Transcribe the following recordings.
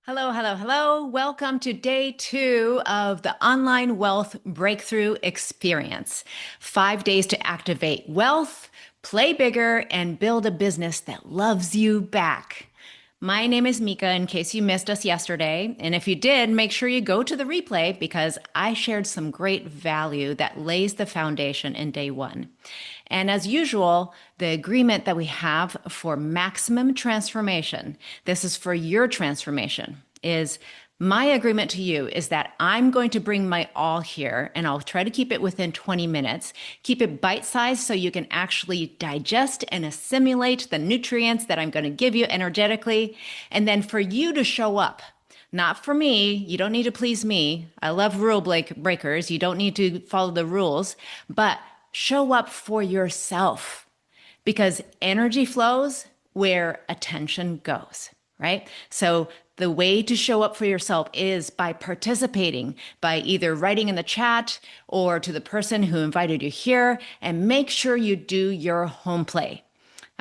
Hello, hello, hello. Welcome to day 2 of the Online Wealth Breakthrough Experience. 5 days to activate wealth, play bigger, and build a business that loves you back. My name is Mika, in case you missed us yesterday. And if you did, make sure you go to the replay because I shared some great value that lays the foundation in day 1. And as usual, the agreement that we have for maximum transformation, this is for your transformation, is my agreement to you is that I'm going to bring my all here and I'll try to keep it within 20 minutes, keep it bite-sized so you can actually digest and assimilate the nutrients that I'm going to give you energetically. And then for you to show up, not for me. You don't need to please me. I love rule breakers. You don't need to follow the rules, but show up for yourself because energy flows where attention goes, right? So the way to show up for yourself is by participating, by either writing in the chat or to the person who invited you here, and make sure you do your home play.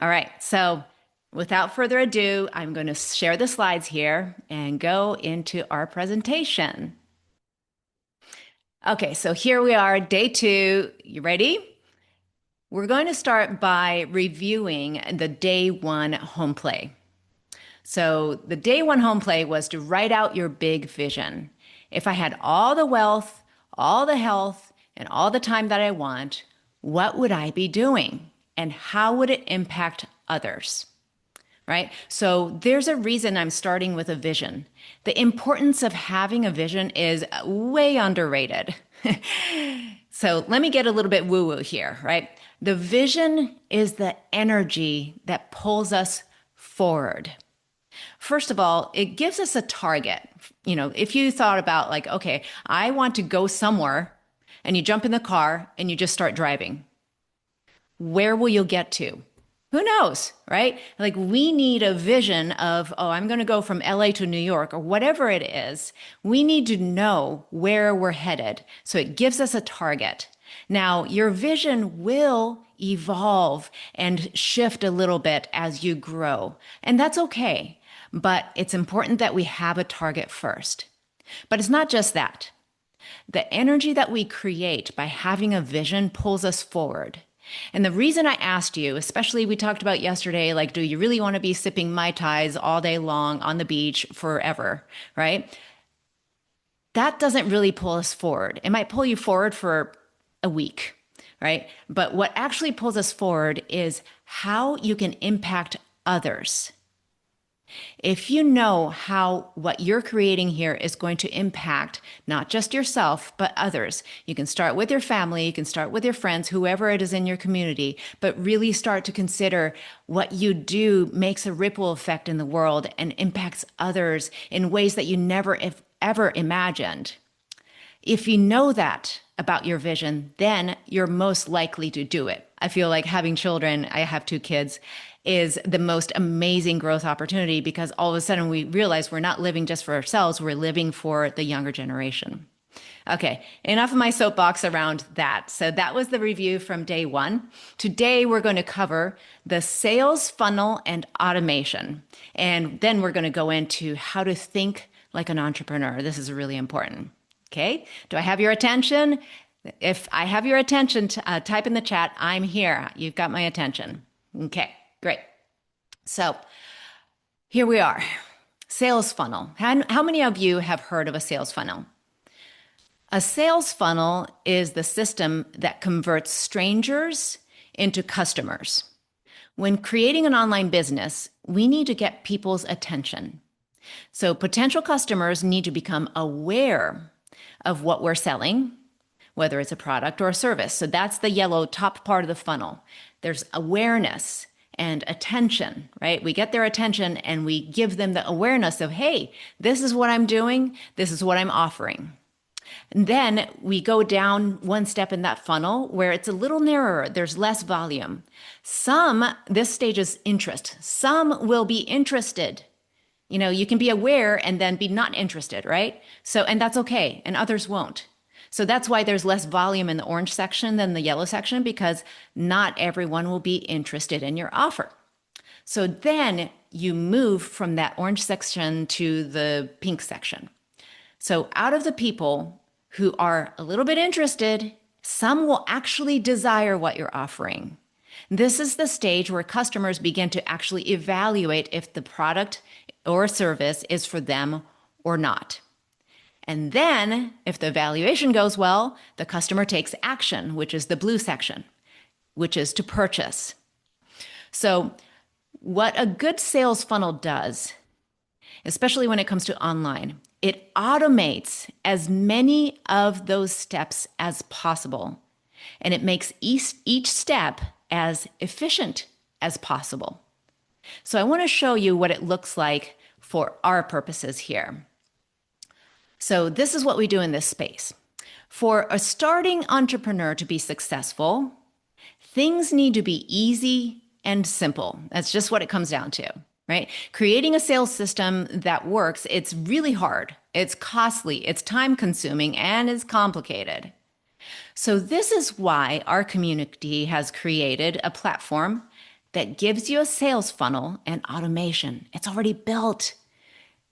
All right, so without further ado, I'm going to share the slides here and go into our presentation. Okay, so here we are, day 2. You ready? We're going to start by reviewing the day 1 home play. So the day 1 home play was to write out your big vision. If I had all the wealth, all the health, and all the time that I want, what would I be doing? And how would it impact others? Right? So there's a reason I'm starting with a vision. The importance of having a vision is way underrated. So let me get a little bit woo-woo here, right? The vision is the energy that pulls us forward. First of all, it gives us a target. If you thought about like, okay, I want to go somewhere, and you jump in the car and you just start driving, where will you get to? Who knows, right? Like we need a vision of, oh, I'm going to go from LA to New York or whatever it is. We need to know where we're headed. So it gives us a target. Now, your vision will evolve and shift a little bit as you grow. And that's okay. But it's important that we have a target first. But it's not just that. The energy that we create by having a vision pulls us forward. And the reason I asked you, especially we talked about yesterday, like, do you really want to be sipping Mai Tais all day long on the beach forever, right? That doesn't really pull us forward. It might pull you forward for a week, right? But what actually pulls us forward is how you can impact others. If you know how what you're creating here is going to impact not just yourself, but others, you can start with your family, you can start with your friends, whoever it is in your community, but really start to consider what you do makes a ripple effect in the world and impacts others in ways that you never ever imagined. If you know that about your vision, then you're most likely to do it. I feel like having children, I have 2 kids, is the most amazing growth opportunity because all of a sudden we realize we're not living just for ourselves, we're living for the younger generation. Okay, enough of my soapbox around that. So that was the review from day 1. Today we're going to cover the sales funnel and automation. And then we're going to go into how to think like an entrepreneur. This is really important. Okay, do I have your attention? If I have your attention, type in the chat, I'm here. You've got my attention. Okay, great. So here we are. Sales funnel. How many of you have heard of a sales funnel? A sales funnel is the system that converts strangers into customers. When creating an online business, we need to get people's attention. So potential customers need to become aware of what we're selling, whether it's a product or a service. So that's the yellow top part of the funnel. There's awareness and attention, right? We get their attention and we give them the awareness of, hey, this is what I'm doing. This is what I'm offering. And then we go down one step in that funnel where it's a little narrower. There's less volume. This stage is interest. Some will be interested. You can be aware and then be not interested, right? And that's okay. And others won't. So that's why there's less volume in the orange section than the yellow section, because not everyone will be interested in your offer. So then you move from that orange section to the pink section. So out of the people who are a little bit interested, some will actually desire what you're offering. This is the stage where customers begin to actually evaluate if the product or service is for them or not. And then, if the evaluation goes well, the customer takes action, which is the blue section, which is to purchase. So, what a good sales funnel does, especially when it comes to online, it automates as many of those steps as possible. And it makes each step as efficient as possible. So I want to show you what it looks like for our purposes here. So this is what we do in this space. For a starting entrepreneur to be successful, things need to be easy and simple. That's just what it comes down to, right? Creating a sales system that works, it's really hard. It's costly, it's time consuming, and it's complicated. So this is why our community has created a platform that gives you a sales funnel and automation. It's already built.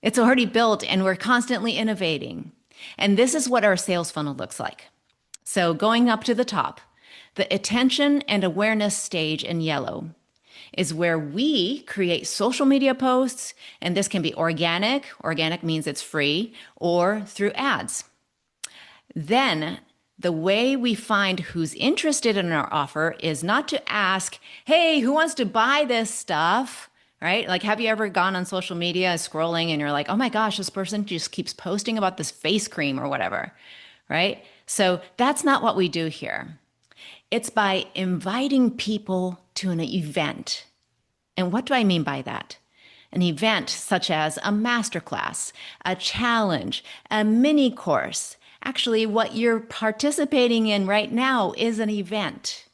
It's already built, and we're constantly innovating. And this is what our sales funnel looks like. So going up to the top, the attention and awareness stage in yellow is where we create social media posts, and this can be organic. Organic means it's free, or through ads. Then the way we find who's interested in our offer is not to ask, hey, who wants to buy this stuff? Right? Like, have you ever gone on social media scrolling and you're like, oh my gosh, this person just keeps posting about this face cream or whatever, right? So that's not what we do here. It's by inviting people to an event. And what do I mean by that? An event such as a masterclass, a challenge, a mini course. Actually, what you're participating in right now is an event.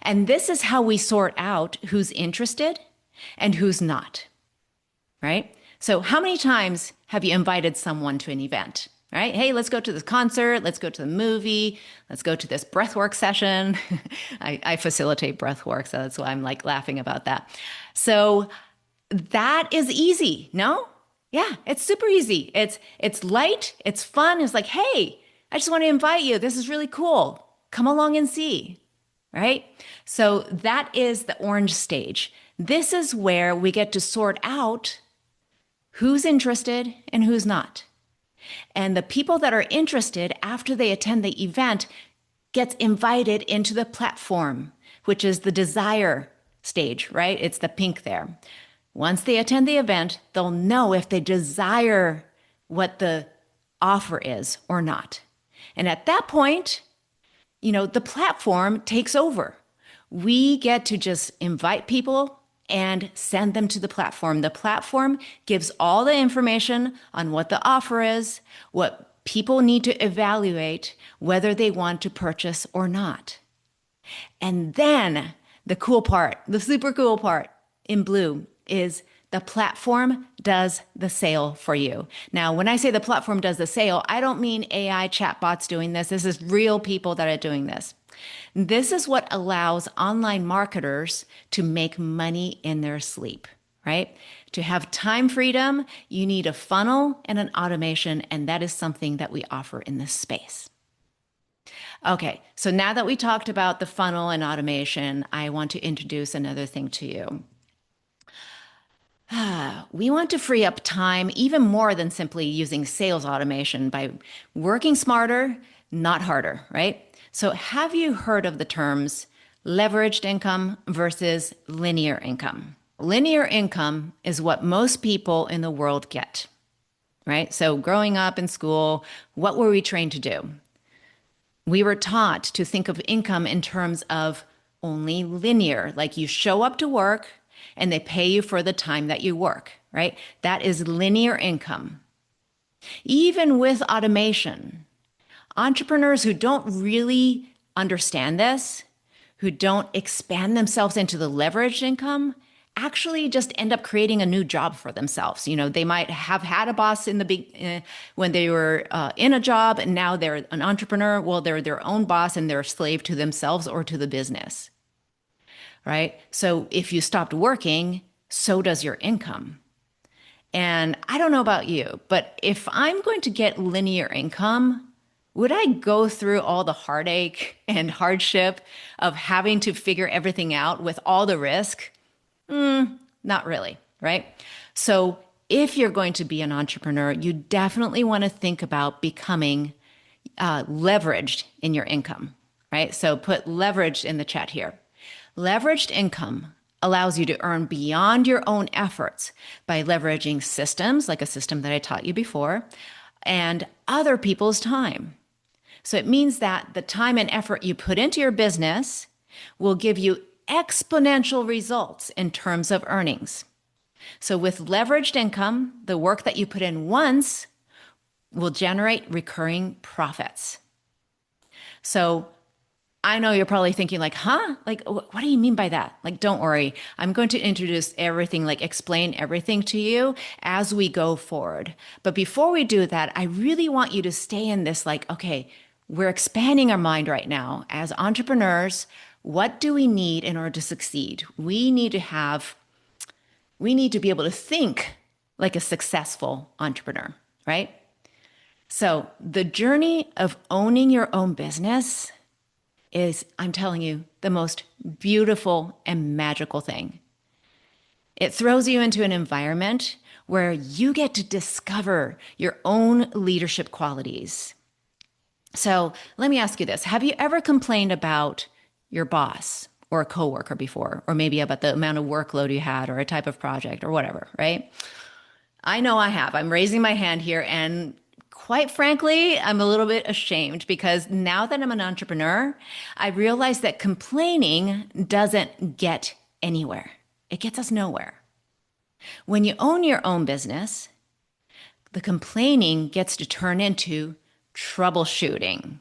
And this is how we sort out who's interested and who's not, right? So how many times have you invited someone to an event, right? Hey, let's go to this concert. Let's go to the movie. Let's go to this breathwork session. I facilitate breathwork, so that's why I'm like laughing about that. So that is easy, no? Yeah, it's super easy. It's light, it's fun. It's like, hey, I just want to invite you. This is really cool. Come along and see, right? So that is the orange stage. This is where we get to sort out who's interested and who's not. And the people that are interested after they attend the event gets invited into the platform, which is the desire stage, right? It's the pink there. Once they attend the event, they'll know if they desire what the offer is or not. And at that point, the platform takes over. We get to just invite people and send them to the platform. The platform gives all the information on what the offer is, what people need to evaluate, whether they want to purchase or not. And then the cool part, the super cool part in blue is the platform does the sale for you. Now, when I say the platform does the sale, I don't mean AI chatbots doing this. This is real people that are doing this. This is what allows online marketers to make money in their sleep, right? To have time freedom, you need a funnel and an automation, and that is something that we offer in this space. Okay, so now that we talked about the funnel and automation, I want to introduce another thing to you. We want to free up time even more than simply using sales automation by working smarter, not harder, right? So have you heard of the terms leveraged income versus linear income? Linear income is what most people in the world get, right? So growing up in school, what were we trained to do? We were taught to think of income in terms of only linear, like you show up to work and they pay you for the time that you work, right? That is linear income. Even with automation, entrepreneurs who don't really understand this, who don't expand themselves into the leveraged income, actually just end up creating a new job for themselves. They might have had a boss in when they were in a job, and now they're an entrepreneur. Well, they're their own boss and they're a slave to themselves or to the business, right? So if you stopped working, so does your income. And I don't know about you, but if I'm going to get linear income, would I go through all the heartache and hardship of having to figure everything out with all the risk? Not really, right? So if you're going to be an entrepreneur, you definitely want to think about becoming leveraged in your income, right? So put leveraged in the chat here. Leveraged income allows you to earn beyond your own efforts by leveraging systems like a system that I taught you before and other people's time. So it means that the time and effort you put into your business will give you exponential results in terms of earnings. So with leveraged income, the work that you put in once will generate recurring profits. So I know you're probably thinking like, huh? Like, what do you mean by that? Like, don't worry. I'm going to introduce everything, like explain everything to you as we go forward. But before we do that, I really want you to stay in this like, okay, we're expanding our mind right now. As entrepreneurs, what do we need in order to succeed? We need to be able to think like a successful entrepreneur, right? So the journey of owning your own business is, I'm telling you, the most beautiful and magical thing. It throws you into an environment where you get to discover your own leadership qualities. So let me ask you this. Have you ever complained about your boss or a coworker before, or maybe about the amount of workload you had or a type of project or whatever, right? I know I have. I'm raising my hand here, and quite frankly, I'm a little bit ashamed because now that I'm an entrepreneur, I realize that complaining doesn't get anywhere. It gets us nowhere. When you own your own business, the complaining gets to turn into troubleshooting.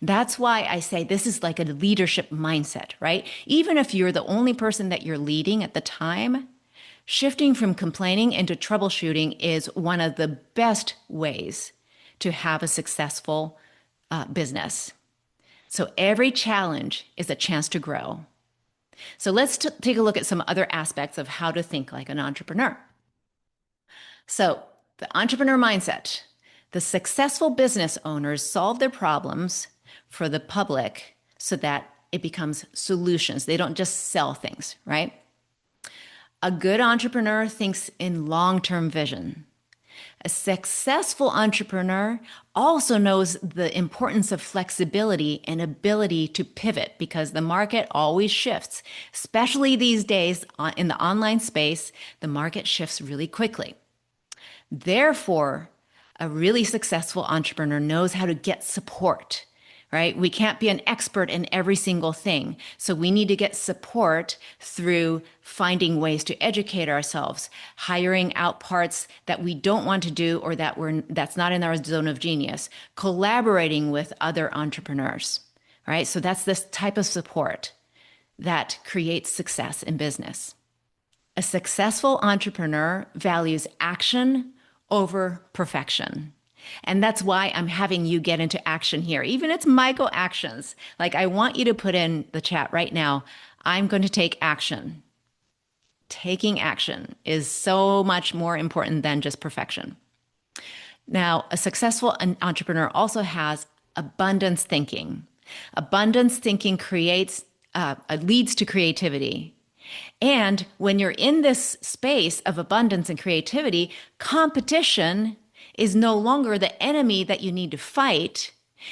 That's why I say this is like a leadership mindset, right? Even if you're the only person that you're leading at the time, shifting from complaining into troubleshooting is one of the best ways to have a successful business. So every challenge is a chance to grow. So let's take a look at some other aspects of how to think like an entrepreneur. So the entrepreneur mindset. The successful business owners solve their problems for the public so that it becomes solutions. They don't just sell things, right? A good entrepreneur thinks in long-term vision. A successful entrepreneur also knows the importance of flexibility and ability to pivot because the market always shifts, especially these days in the online space, the market shifts really quickly. Therefore, a really successful entrepreneur knows how to get support, right? We can't be an expert in every single thing. So we need to get support through finding ways to educate ourselves, hiring out parts that we don't want to do or that's not in our zone of genius, collaborating with other entrepreneurs, right? So that's this type of support that creates success in business. A successful entrepreneur values action over perfection. And that's why I'm having you get into action here. Even it's micro actions. Like I want you to put in the chat right now, I'm going to take action. Taking action is so much more important than just perfection. Now, a successful entrepreneur also has abundance thinking. Abundance thinking leads to creativity. And when you're in this space of abundance and creativity, competition is no longer the enemy that you need to fight.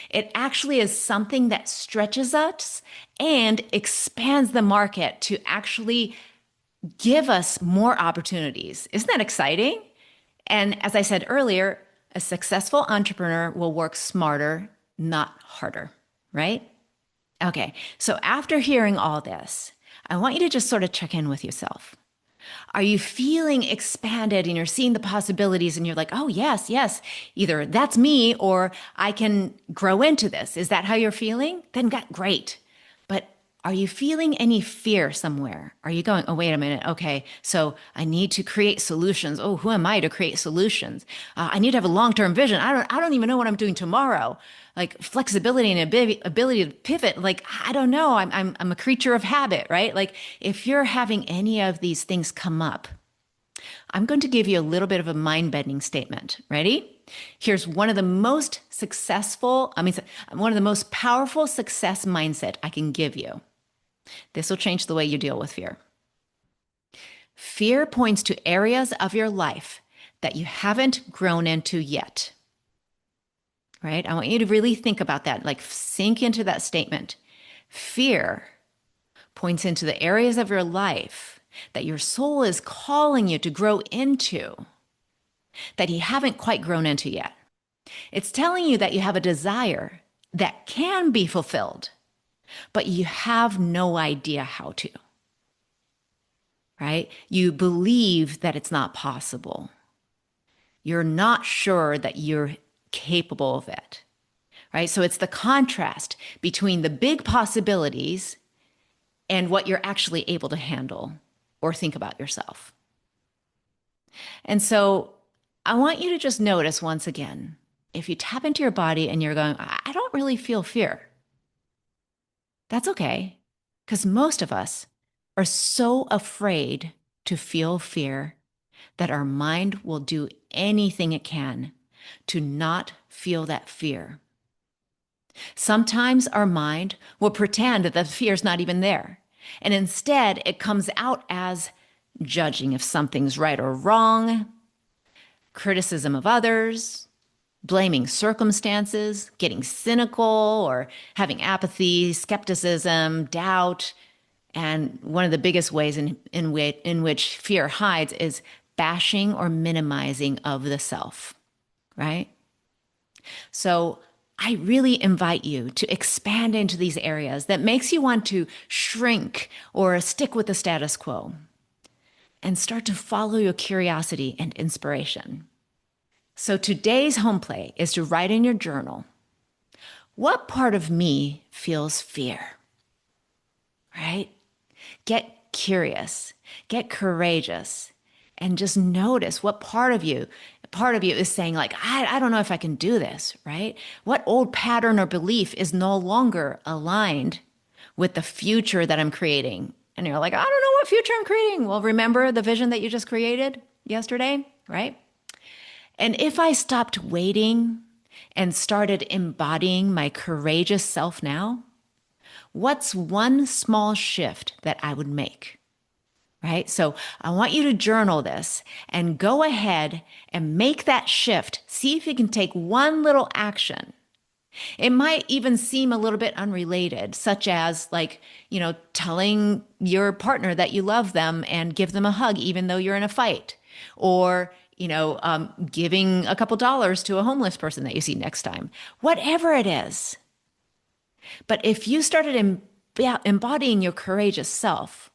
It actually is something that stretches us and expands the market to actually give us more opportunities. Isn't that exciting? And as I said earlier, a successful entrepreneur will work smarter, not harder, right? Okay, so after hearing all this, I want you to just sort of check in with yourself. Are you feeling expanded and you're seeing the possibilities and you're like, oh, yes, yes, either that's me or I can grow into this. Is that how you're feeling? Then great. But Are you feeling any fear somewhere? Are you going, oh, wait a minute. Okay, so I need to create solutions. Oh, who am I to create solutions? I need to have a long-term vision. I don't even know what I'm doing tomorrow. Like flexibility and ability to pivot. Like, I don't know. I'm a creature of habit, right? Like if you're having any of these things come up, I'm going to give you a little bit of a mind-bending statement. Ready? Here's one of the most successful, one of the most powerful success mindset I can give you. This will change the way you deal with fear. Fear points to areas of your life that you haven't grown into yet. Right? I want you to really think about that, like sink into that statement. Fear points into the areas of your life that your soul is calling you to grow into, that you haven't quite grown into yet. It's telling you that you have a desire that can be fulfilled, but you have no idea how to, right? You believe that it's not possible. You're not sure that you're capable of it, right? So it's the contrast between the big possibilities and what you're actually able to handle or think about yourself. And so I want you to just notice once again, if you tap into your body and you're going, I don't really feel fear. That's okay, because most of us are so afraid to feel fear that our mind will do anything it can to not feel that fear. Sometimes our mind will pretend that the fear is not even there, and instead it comes out as judging if something's right or wrong, criticism of others, blaming circumstances, getting cynical, or having apathy, skepticism, doubt. And one of the biggest ways in which fear hides is bashing or minimizing of the self, right? So I really invite you to expand into these areas that makes you want to shrink or stick with the status quo and start to follow your curiosity and inspiration. So today's home play is to write in your journal, what part of me feels fear, right? Get curious, get courageous, and just notice what part of you is saying like, I don't know if I can do this, right? What old pattern or belief is no longer aligned with the future that I'm creating? And you're like, I don't know what future I'm creating. Well, remember the vision that you just created yesterday, right? And if I stopped waiting and started embodying my courageous self now, what's one small shift that I would make? Right? So I want you to journal this and go ahead and make that shift. See if you can take one little action. It might even seem a little bit unrelated, such as like, telling your partner that you love them and give them a hug, even though you're in a fight, or, giving a couple dollars to a homeless person that you see next time, whatever it is. But if you started embodying your courageous self,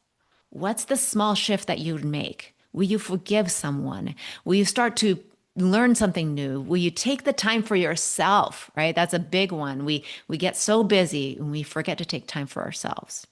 what's the small shift that you would make? Will you forgive someone? Will you start to learn something new? Will you take the time for yourself, right? That's a big one. We get so busy and we forget to take time for ourselves.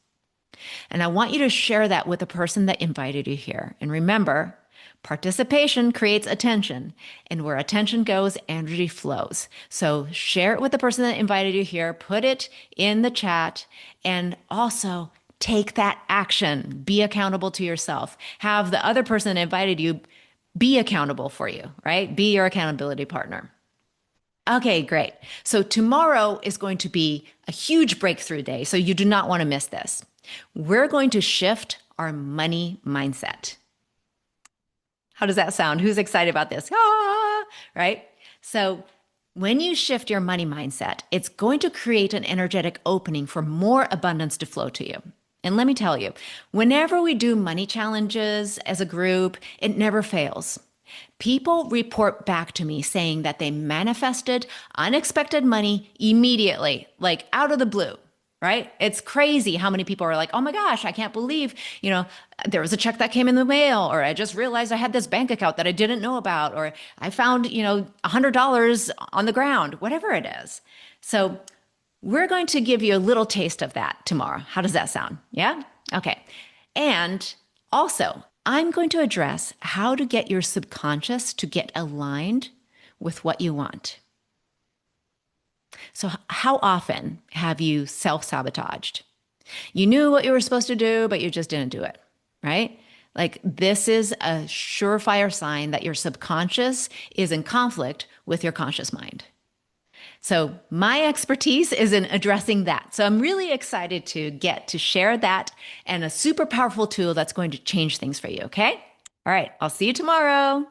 And I want you to share that with the person that invited you here. And remember, participation creates attention, and where attention goes, energy flows. So share it with the person that invited you here, put it in the chat, and also take that action. Be accountable to yourself. Have the other person that invited you be accountable for you, right? Be your accountability partner. Okay, great. So tomorrow is going to be a huge breakthrough day, so you do not want to miss this. We're going to shift our money mindset. How does that sound? Who's excited about this? Ah, right? So when you shift your money mindset, it's going to create an energetic opening for more abundance to flow to you. And let me tell you, whenever we do money challenges as a group, it never fails. People report back to me saying that they manifested unexpected money immediately, like out of the blue, right? It's crazy how many people are like, oh my gosh, I can't believe, there was a check that came in the mail, or I just realized I had this bank account that I didn't know about, or I found, $100 on the ground, whatever it is. So We're going to give you a little taste of that tomorrow. How does that sound? Yeah? Okay. And also, I'm going to address how to get your subconscious to get aligned with what you want. So, how often have you self sabotaged? You knew what you were supposed to do, but you just didn't do it, right? Like, this is a surefire sign that your subconscious is in conflict with your conscious mind. So, my expertise is in addressing that. So, I'm really excited to get to share that and a super powerful tool that's going to change things for you, okay? All right, I'll see you tomorrow.